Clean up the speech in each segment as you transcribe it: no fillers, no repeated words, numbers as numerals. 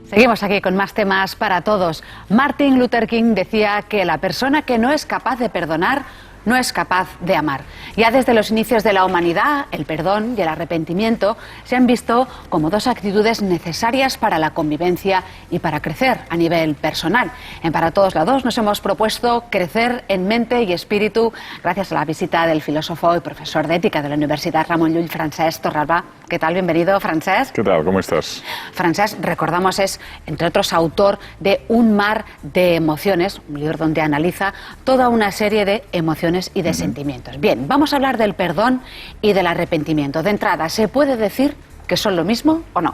Seguimos aquí con más temas para todos. Martin Luther King decía que la persona que no es capaz de perdonar no es capaz de amar. Ya desde los inicios de la humanidad, el perdón y el arrepentimiento se han visto como dos actitudes necesarias para la convivencia y para crecer a nivel personal. En Para Todos Lados nos hemos propuesto crecer en mente y espíritu gracias a la visita del filósofo y profesor de ética de la Universidad Ramon Llull, Francesc Torralba. ¿Qué tal? Bienvenido, Francesc. ¿Qué tal? ¿Cómo estás? Francesc, recordamos, es, entre otros, autor de Un mar de emociones, un libro donde analiza toda una serie de emociones y de sentimientos. Bien, vamos a hablar del perdón y del arrepentimiento. De entrada, ¿se puede decir que son lo mismo o no?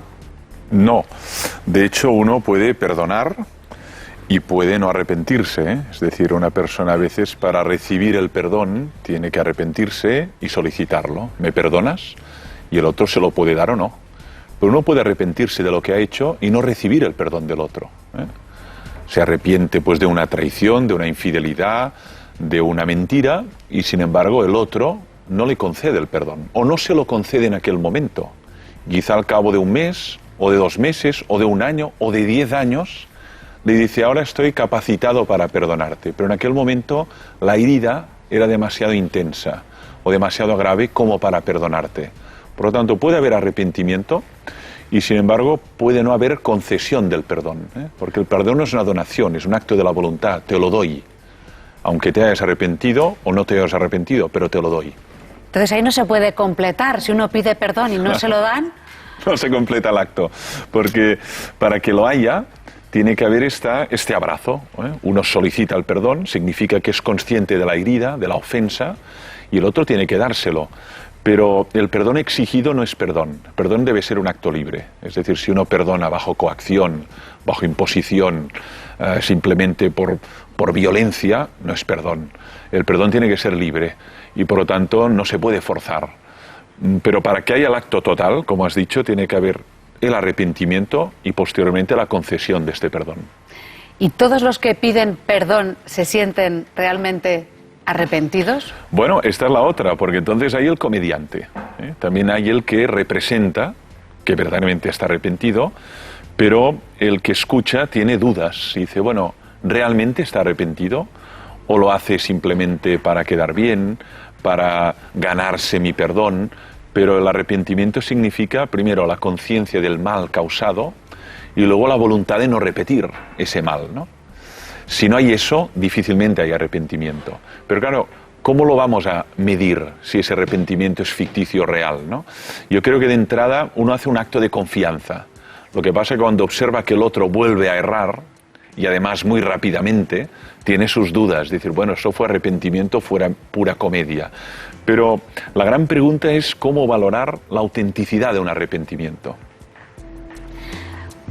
No. De hecho, uno puede perdonar y puede no arrepentirse, ¿eh? Es decir, una persona a veces para recibir el perdón tiene que arrepentirse y solicitarlo. ¿Me perdonas? Y el otro se lo puede dar o no. Pero uno puede arrepentirse de lo que ha hecho y no recibir el perdón del otro, ¿eh? Se arrepiente pues de una traición, de una infidelidad, de una mentira, y sin embargo el otro no le concede el perdón, o no se lo concede en aquel momento. Quizá al cabo de un mes, o de 2 meses, o de 1 año, o de 10 años, le dice, ahora estoy capacitado para perdonarte, pero en aquel momento la herida era demasiado intensa, o demasiado grave como para perdonarte. Por lo tanto, puede haber arrepentimiento, y sin embargo puede no haber concesión del perdón, ¿eh? Porque el perdón no es una donación, es un acto de la voluntad, te lo doy. Aunque te hayas arrepentido o no te hayas arrepentido, pero te lo doy. Entonces ahí no se puede completar. Si uno pide perdón y no se lo dan... No se completa el acto, porque para que lo haya, tiene que haber este abrazo, ¿eh? Uno solicita el perdón, significa que es consciente de la herida, de la ofensa, y el otro tiene que dárselo. Pero el perdón exigido no es perdón. El perdón debe ser un acto libre. Es decir, si uno perdona bajo coacción, bajo imposición, simplemente por violencia, no es perdón. El perdón tiene que ser libre y por lo tanto no se puede forzar. Pero para que haya el acto total, como has dicho, tiene que haber el arrepentimiento y posteriormente la concesión de este perdón. ¿Y todos los que piden perdón se sienten realmente arrepentidos? Bueno, esta es la otra, porque entonces hay el comediante, ¿eh? También hay el que representa, que verdaderamente está arrepentido, pero el que escucha tiene dudas y dice, bueno, ¿realmente está arrepentido? ¿O lo hace simplemente para quedar bien, para ganarse mi perdón? Pero el arrepentimiento significa, primero, la conciencia del mal causado y luego la voluntad de no repetir ese mal, ¿no? Si no hay eso, difícilmente hay arrepentimiento. Pero claro, ¿cómo lo vamos a medir si ese arrepentimiento es ficticio o real, ¿no? Yo creo que de entrada uno hace un acto de confianza. Lo que pasa es que cuando observa que el otro vuelve a errar, y además muy rápidamente, tiene sus dudas. Decir, bueno, eso fue arrepentimiento, fuera pura comedia. Pero la gran pregunta es cómo valorar la autenticidad de un arrepentimiento.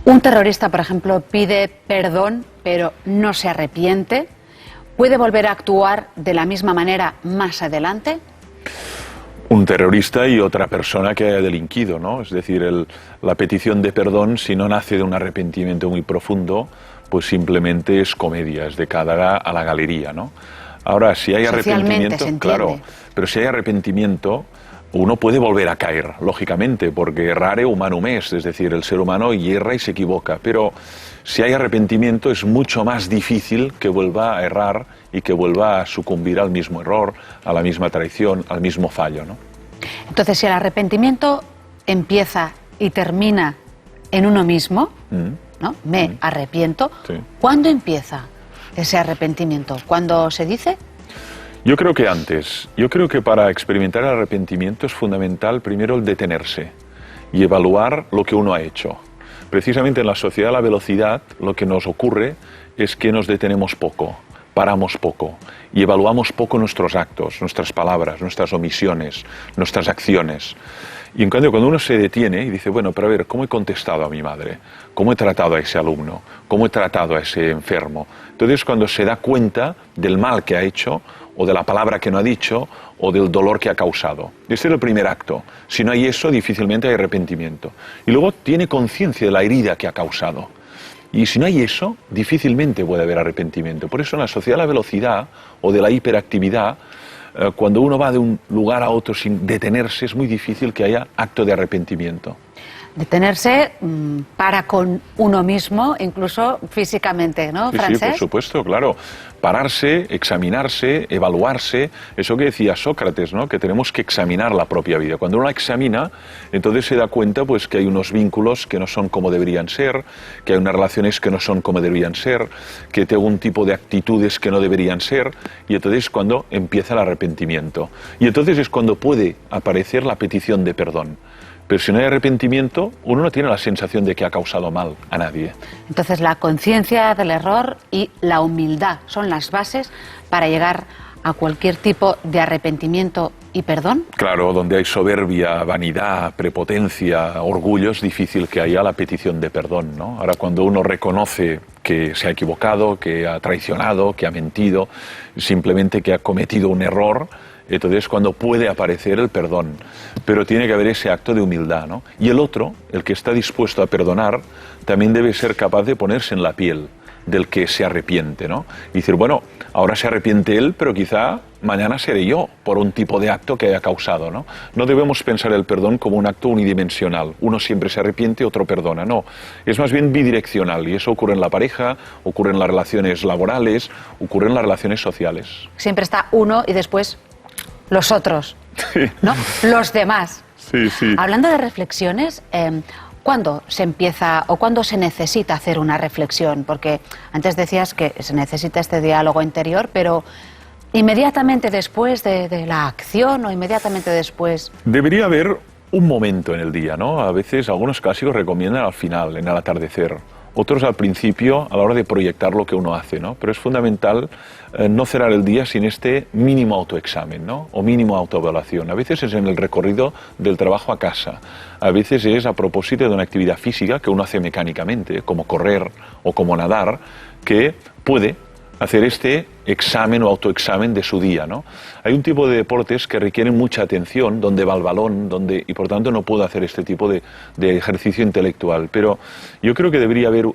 Un terrorista, por ejemplo, pide perdón, pero no se arrepiente. ¿Puede volver a actuar de la misma manera más adelante? Un terrorista y otra persona que haya delinquido, ¿no? Es decir, la petición de perdón, si no nace de un arrepentimiento muy profundo, pues simplemente es comedia, es de cara a la galería, ¿no? Ahora, si hay arrepentimiento, claro, pero si hay arrepentimiento, uno puede volver a caer, lógicamente, porque errare humanum est, es decir, el ser humano hierra y se equivoca, pero si hay arrepentimiento es mucho más difícil que vuelva a errar y que vuelva a sucumbir al mismo error, a la misma traición, al mismo fallo, ¿no? Entonces, si el arrepentimiento empieza y termina en uno mismo, ¿no? Me arrepiento, sí. ¿Cuándo empieza ese arrepentimiento? ¿Cuándo se dice? Yo creo que antes. Yo creo que para experimentar el arrepentimiento es fundamental primero el detenerse y evaluar lo que uno ha hecho. Precisamente en la sociedad de la velocidad lo que nos ocurre es que nos detenemos poco, paramos poco y evaluamos poco nuestros actos, nuestras palabras, nuestras omisiones, nuestras acciones. Y en cambio cuando uno se detiene y dice, bueno, pero a ver, ¿cómo he contestado a mi madre? ¿Cómo he tratado a ese alumno? ¿Cómo he tratado a ese enfermo? Entonces cuando se da cuenta del mal que ha hecho, o de la palabra que no ha dicho, o del dolor que ha causado. Este es el primer acto. Si no hay eso, difícilmente hay arrepentimiento. Y luego tiene conciencia de la herida que ha causado. Y si no hay eso, difícilmente puede haber arrepentimiento. Por eso en la sociedad de la velocidad o de la hiperactividad, cuando uno va de un lugar a otro sin detenerse, es muy difícil que haya acto de arrepentimiento. Detenerse para con uno mismo, incluso físicamente, ¿no, Sí, Francesc? sí, por supuesto, claro. Pararse, examinarse, evaluarse, eso que decía Sócrates, ¿no? Que tenemos que examinar la propia vida. Cuando uno la examina, entonces se da cuenta pues, que hay unos vínculos que no son como deberían ser, que hay unas relaciones que no son como deberían ser, que tengo un tipo de actitudes que no deberían ser, y entonces es cuando empieza el arrepentimiento. Y entonces es cuando puede aparecer la petición de perdón. Pero si no hay arrepentimiento, uno no tiene la sensación de que ha causado mal a nadie. Entonces la conciencia del error y la humildad son las bases para llegar a cualquier tipo de arrepentimiento y perdón. Claro, donde hay soberbia, vanidad, prepotencia, orgullo, es difícil que haya la petición de perdón, ¿no? Ahora, cuando uno reconoce que se ha equivocado, que ha traicionado, que ha mentido, simplemente que ha cometido un error, entonces cuando puede aparecer el perdón. Pero tiene que haber ese acto de humildad, ¿no? Y el otro, el que está dispuesto a perdonar, también debe ser capaz de ponerse en la piel del que se arrepiente, ¿no? Y decir, bueno, ahora se arrepiente él, pero quizá mañana seré yo por un tipo de acto que haya causado, ¿no? No debemos pensar el perdón como un acto unidimensional. Uno siempre se arrepiente, otro perdona. No, es más bien bidireccional, y eso ocurre en la pareja, ocurre en las relaciones laborales, ocurre en las relaciones sociales. Siempre está uno y después los otros, ¿no? Los demás. Sí, sí. Hablando de reflexiones, ¿cuándo se empieza o cuándo se necesita hacer una reflexión? Porque antes decías que se necesita este diálogo interior, pero inmediatamente después de la acción o inmediatamente después. Debería haber un momento en el día, ¿no? A veces algunos clásicos recomiendan al final, en el atardecer. Otros al principio, a la hora de proyectar lo que uno hace, ¿no? Pero es fundamental no cerrar el día sin este mínimo autoexamen, ¿no? O mínimo autoevaluación. A veces es en el recorrido del trabajo a casa. A veces es a propósito de una actividad física que uno hace mecánicamente, como correr o como nadar, que puede hacer este examen o autoexamen de su día, ¿no? Hay un tipo de deportes que requieren mucha atención, donde va el balón, y por tanto no puedo hacer este tipo de ejercicio intelectual. Pero yo creo que debería haber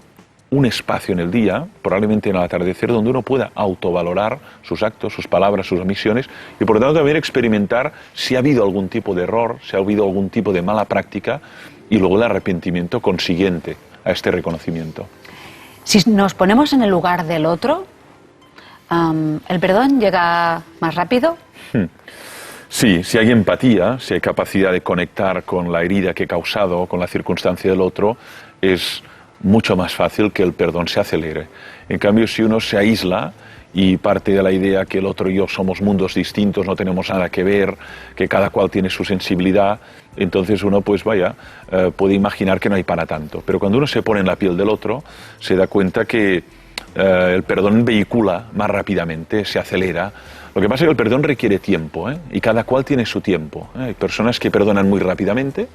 un espacio en el día, probablemente en el atardecer, donde uno pueda autovalorar sus actos, sus palabras, sus omisiones, y por lo tanto también experimentar si ha habido algún tipo de error, si ha habido algún tipo de mala práctica, y luego el arrepentimiento consiguiente a este reconocimiento. Si nos ponemos en el lugar del otro, ¿el perdón llega más rápido? Sí, si hay empatía, si hay capacidad de conectar con la herida que he causado, con la circunstancia del otro, es mucho más fácil que el perdón se acelere. En cambio, si uno se aísla y parte de la idea que el otro y yo somos mundos distintos, no tenemos nada que ver, que cada cual tiene su sensibilidad, entonces uno pues puede imaginar que no hay para tanto. Pero cuando uno se pone en la piel del otro, se da cuenta que el perdón vehicula más rápidamente, se acelera. Lo que pasa es que el perdón requiere tiempo, y cada cual tiene su tiempo. Hay personas que perdonan muy rápidamente,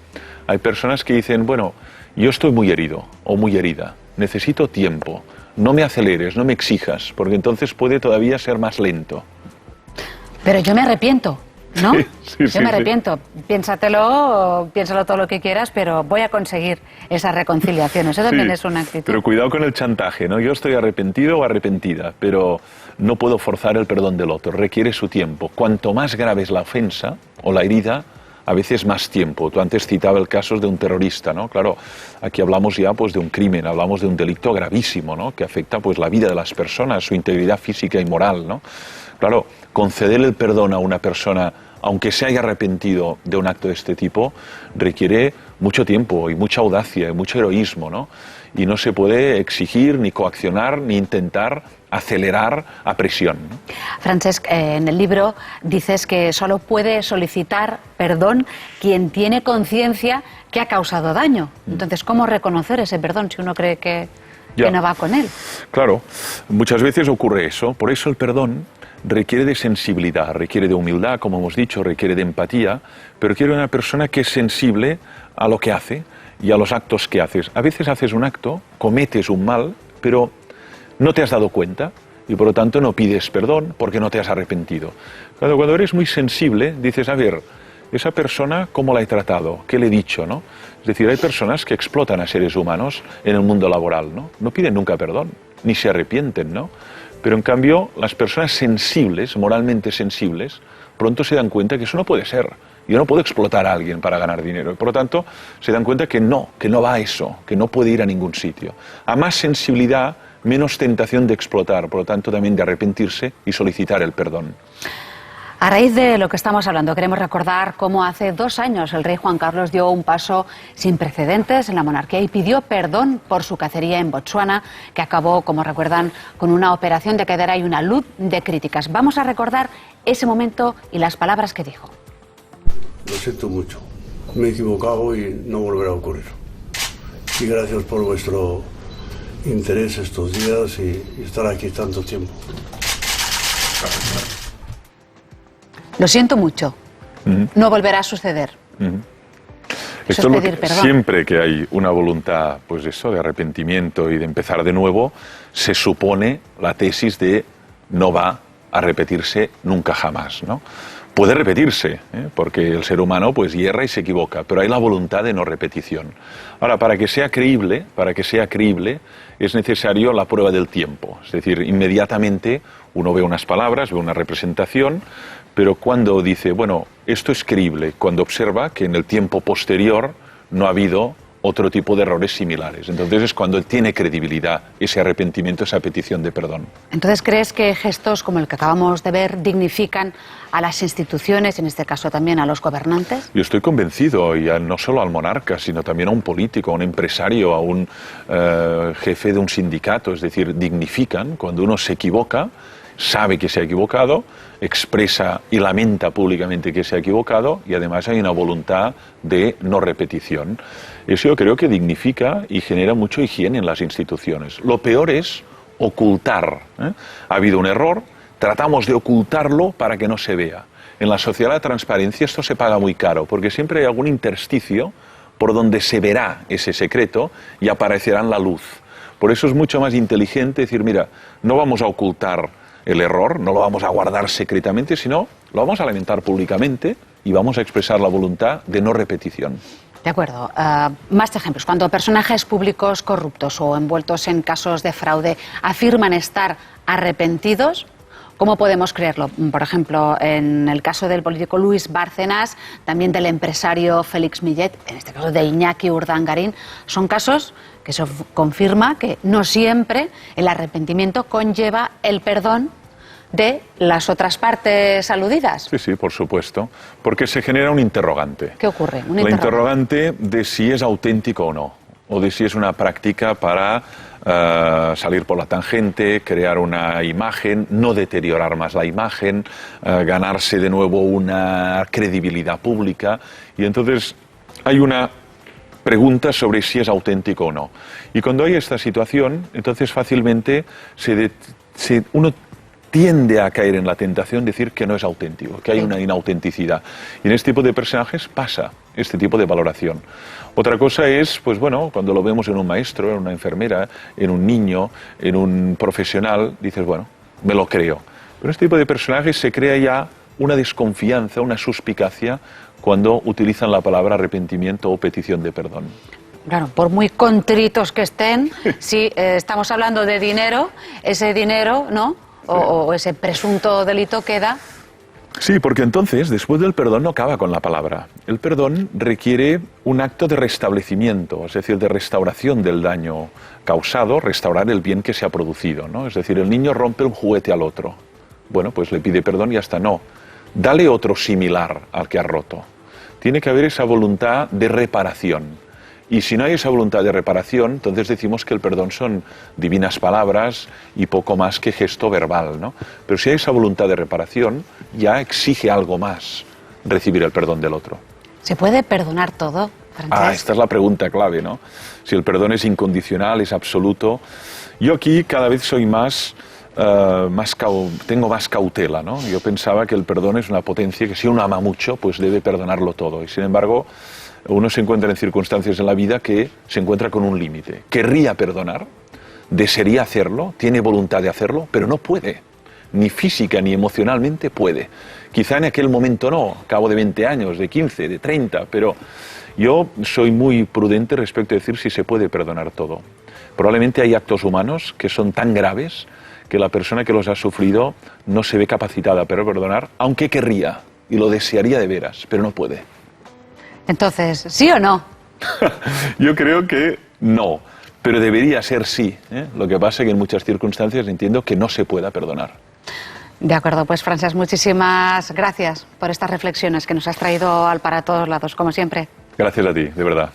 hay personas que dicen, bueno, yo estoy muy herido o muy herida, necesito tiempo, no me aceleres, no me exijas, porque entonces puede todavía ser más lento. Pero yo me arrepiento, ¿no? Sí, yo me arrepiento. Piénsalo todo lo que quieras, pero voy a conseguir esa reconciliación. Eso también es una actitud. Pero cuidado con el chantaje, ¿no? Yo estoy arrepentido o arrepentida, pero no puedo forzar el perdón del otro, requiere su tiempo. Cuanto más grave es la ofensa o la herida, a veces más tiempo. Tú antes citabas el caso de un terrorista, ¿no? Claro, aquí hablamos ya pues de un crimen, hablamos de un delito gravísimo, ¿no? Que afecta pues la vida de las personas, su integridad física y moral, ¿no? Claro, conceder el perdón a una persona, aunque se haya arrepentido de un acto de este tipo, requiere mucho tiempo y mucha audacia y mucho heroísmo, ¿no? Y no se puede exigir, ni coaccionar, ni intentar acelerar a presión, ¿no? Francesc, en el libro dices que solo puede solicitar perdón quien tiene conciencia que ha causado daño. Entonces, ¿cómo reconocer ese perdón si uno cree que no va con él? Claro, muchas veces ocurre eso. Por eso el perdón requiere de sensibilidad, requiere de humildad, como hemos dicho, requiere de empatía, pero requiere de una persona que es sensible a lo que hace y a los actos que haces. A veces haces un acto, cometes un mal, pero no te has dado cuenta y por lo tanto no pides perdón porque no te has arrepentido. Cuando eres muy sensible, dices, a ver, esa persona, ¿cómo la he tratado? ¿Qué le he dicho? ¿No? Es decir, hay personas que explotan a seres humanos en el mundo laboral, ¿no? No piden nunca perdón, ni se arrepienten, ¿no? Pero en cambio, las personas sensibles, moralmente sensibles, pronto se dan cuenta que eso no puede ser, Yo no puedo explotar a alguien para ganar dinero. Por lo tanto, se dan cuenta que no va a eso, que no puede ir a ningún sitio. A más sensibilidad, menos tentación de explotar, por lo tanto también de arrepentirse y solicitar el perdón. A raíz de lo que estamos hablando, queremos recordar cómo hace 2 años el rey Juan Carlos dio un paso sin precedentes en la monarquía y pidió perdón por su cacería en Botsuana, que acabó, como recuerdan, con una operación de cadera y una luz de críticas. Vamos a recordar ese momento y las palabras que dijo. Lo siento mucho, me he equivocado y no volverá a ocurrir. Y gracias por vuestro interés estos días y estar aquí tanto tiempo. Lo siento mucho. No volverá a suceder. Esto es pedir perdón. Siempre que hay una voluntad, pues eso, de arrepentimiento y de empezar de nuevo, se supone la tesis de no va a repetirse nunca jamás, ¿no? Puede repetirse, porque el ser humano pues hierra y se equivoca, pero hay la voluntad de no repetición. Ahora, para que sea creíble, es necesario la prueba del tiempo. Es decir, inmediatamente uno ve unas palabras, ve una representación, pero cuando dice, bueno, esto es creíble, cuando observa que en el tiempo posterior no ha habido otro tipo de errores similares. Entonces es cuando tiene credibilidad ese arrepentimiento, esa petición de perdón. Entonces, ¿crees que gestos como el que acabamos de ver dignifican a las instituciones, en este caso también a los gobernantes? Yo estoy convencido, y no solo al monarca, sino también a un político, a un empresario, a un jefe de un sindicato. Es decir, dignifican cuando uno se equivoca, sabe que se ha equivocado, expresa y lamenta públicamente que se ha equivocado, y además hay una voluntad de no repetición. Eso yo creo que dignifica y genera mucha higiene en las instituciones. Lo peor es ocultar. Ha habido un error, tratamos de ocultarlo para que no se vea. En la sociedad de la transparencia esto se paga muy caro, porque siempre hay algún intersticio por donde se verá ese secreto y aparecerá en la luz. Por eso es mucho más inteligente decir, mira, no vamos a ocultar el error, no lo vamos a guardar secretamente, sino lo vamos a lamentar públicamente y vamos a expresar la voluntad de no repetición. De acuerdo. Más ejemplos. Cuando personajes públicos corruptos o envueltos en casos de fraude afirman estar arrepentidos, ¿cómo podemos creerlo? Por ejemplo, en el caso del político Luis Bárcenas, también del empresario Félix Millet, en este caso de Iñaki Urdangarín, son casos que se confirma que no siempre el arrepentimiento conlleva el perdón de las otras partes aludidas. Sí, sí, por supuesto, porque se genera un interrogante. ¿Qué ocurre? La interrogante de si es auténtico o no, o de si es una práctica para salir por la tangente, crear una imagen, no deteriorar más la imagen, ganarse de nuevo una credibilidad pública, y entonces hay una pregunta sobre si es auténtico o no. Y cuando hay esta situación, entonces fácilmente uno tiende a caer en la tentación de decir que no es auténtico, que hay una inautenticidad. Y en este tipo de personajes pasa este tipo de valoración. Otra cosa es, pues bueno, cuando lo vemos en un maestro, en una enfermera, en un niño, en un profesional, dices, bueno, me lo creo. Pero en este tipo de personajes se crea ya una desconfianza, una suspicacia cuando utilizan la palabra arrepentimiento o petición de perdón. Claro, por muy contritos que estén, si estamos hablando de dinero, ese dinero, ¿no? O ese presunto delito queda. Sí, porque entonces, después del perdón no acaba con la palabra. El perdón requiere un acto de restablecimiento, es decir, de restauración del daño causado, restaurar el bien que se ha producido, ¿no? Es decir, el niño rompe un juguete al otro. Bueno, pues le pide perdón y hasta no. Dale otro similar al que ha roto. Tiene que haber esa voluntad de reparación. Y si no hay esa voluntad de reparación, entonces decimos que el perdón son divinas palabras y poco más que gesto verbal, ¿no? Pero si hay esa voluntad de reparación, ya exige algo más recibir el perdón del otro. ¿Se puede perdonar todo, Francesc? Esta es la pregunta clave, ¿no? Si el perdón es incondicional, es absoluto. Yo aquí cada vez soy tengo más cautela, ¿no? Yo pensaba que el perdón es una potencia que si uno ama mucho, pues debe perdonarlo todo. Y sin embargo, uno se encuentra en circunstancias en la vida que se encuentra con un límite. Querría perdonar, desearía hacerlo, tiene voluntad de hacerlo, pero no puede. Ni física ni emocionalmente puede. Quizá en aquel momento no, a cabo de 20 años, de 15, de 30, pero yo soy muy prudente respecto a decir si se puede perdonar todo. Probablemente hay actos humanos que son tan graves que la persona que los ha sufrido no se ve capacitada para perdonar, aunque querría. y lo desearía de veras, pero no puede. Entonces, ¿sí o no? Yo creo que no, pero debería ser sí, ¿eh? Lo que pasa es que en muchas circunstancias entiendo que no se pueda perdonar. De acuerdo, pues Francesc, muchísimas gracias por estas reflexiones que nos has traído al Para Todos Lados, como siempre. Gracias a ti, de verdad.